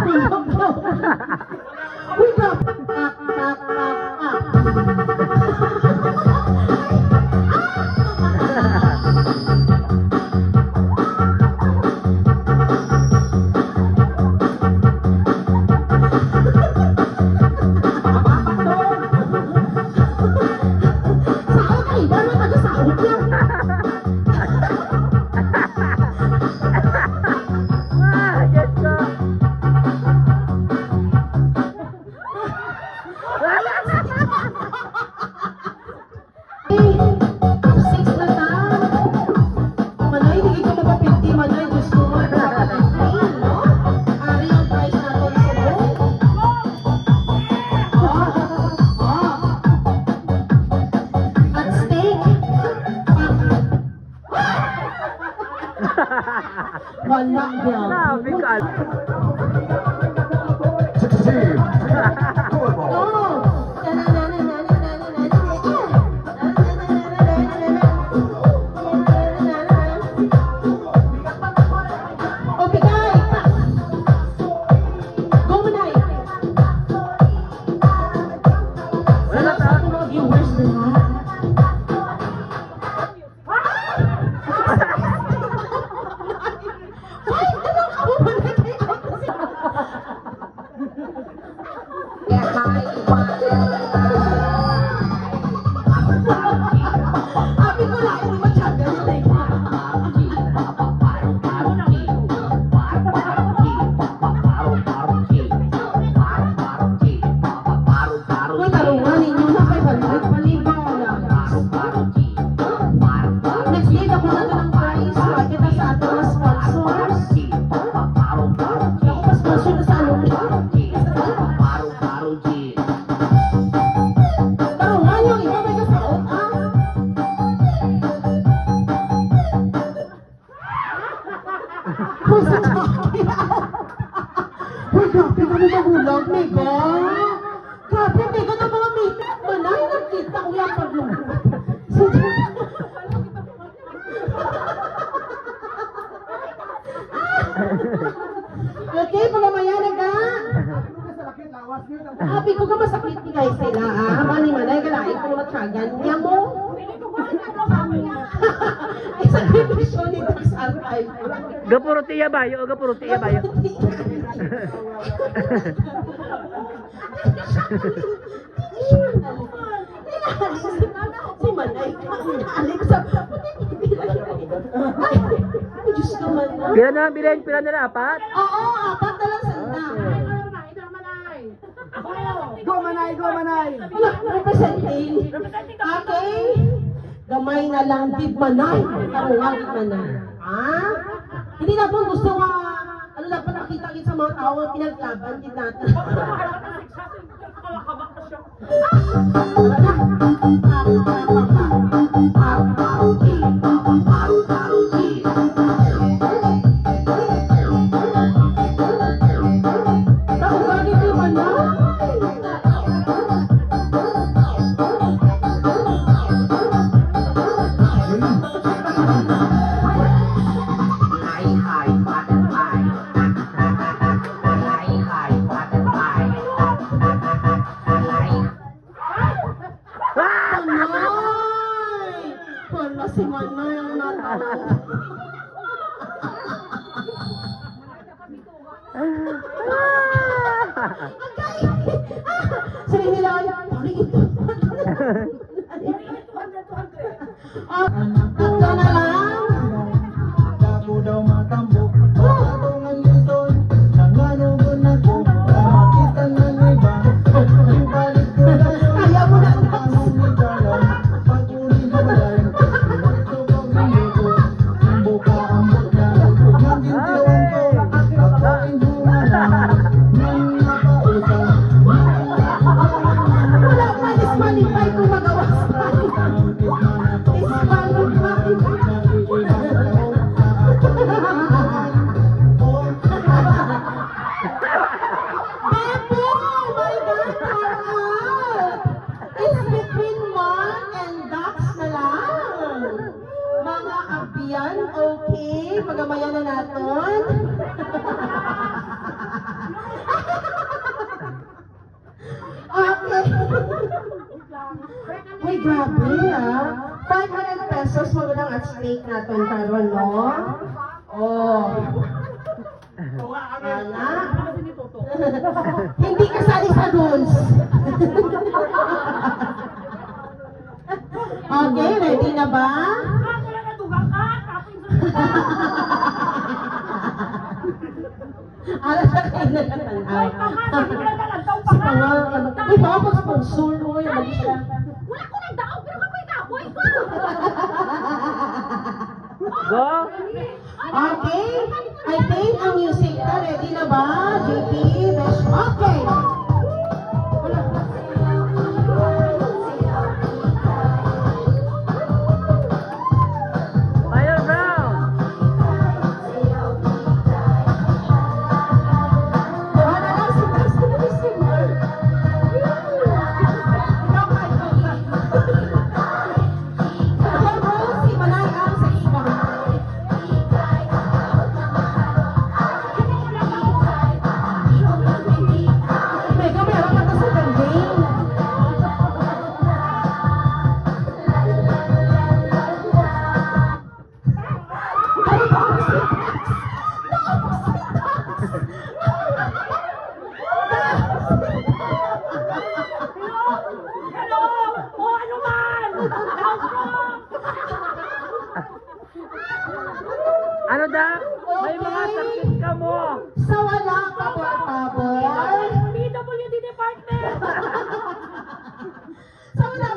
Uy, ka! Wala yan. Sabi ka. Okay, guys. Go muna eh. Wala sa ating mga viewers na ha. Uy, grabe ka na magulang, Mega. Grabe, Mega, ng mga meeting mo na. Nakita ko yung paglungkot. Okay, pagamaya na ka. Happy ko ka masakit ni guys sila, ha? Mani-manay, galain ko naman tragan. Niya mo? Isang revision ni Dax Archive. Gapuro tiya bayo, gapuro tiya bayo. Si Manay, naalim sa... Ay, Diyos ka man na. Pila na, bilhin, pila na apat? Oo, apat na lang sanda. Go Manay, go Manay. Wala, representing. Okay. Gamay na lang, Big Manay. Karuwag, Big Manay. Ha? Hindi na po gusto nga, ano na pa nakita sa mga tao ang pinaglaban din natin. Si Manay ang natawa. Sabi nila, sorry ito. Tatlo na lang. Dako daw matambok. Patungan lindon. Nanganugon ako. Makita na iba. Ibalik ko na. Kaya mo na. Anong nagdalan. Pag-uli na lang. Ito pang minuto. Buka ang mutya. Nandintiwan ko. Ako ay bumalang. Nang napautang. Wala pa disqualify kung magawa sa Okay, pagamayan na natin. grabe ah. 500 pesos mo lang at stake natin karon, no? Oh. Wala. Hindi kasali sa rules. Okay, ready na ba? Alam siya kayo na natanaw. Si Pawang, uy, baka mag-sponsor mo yung mag-isa. Wala ko nagdaog, pero kapoy kapoy ko! Go! Okay, I think ang music na ready na ba? JP, best. Okay. Fire Brown! Kuha na lang si Best na singer. Ako bro, si Manay ang sa iba. Mega, meron ka to sa campaign. Ano ba? Hello! O ano man! Ano da? May mga sakit ka mo! Sa wala ka, Pabor. PWD Department! Sa wala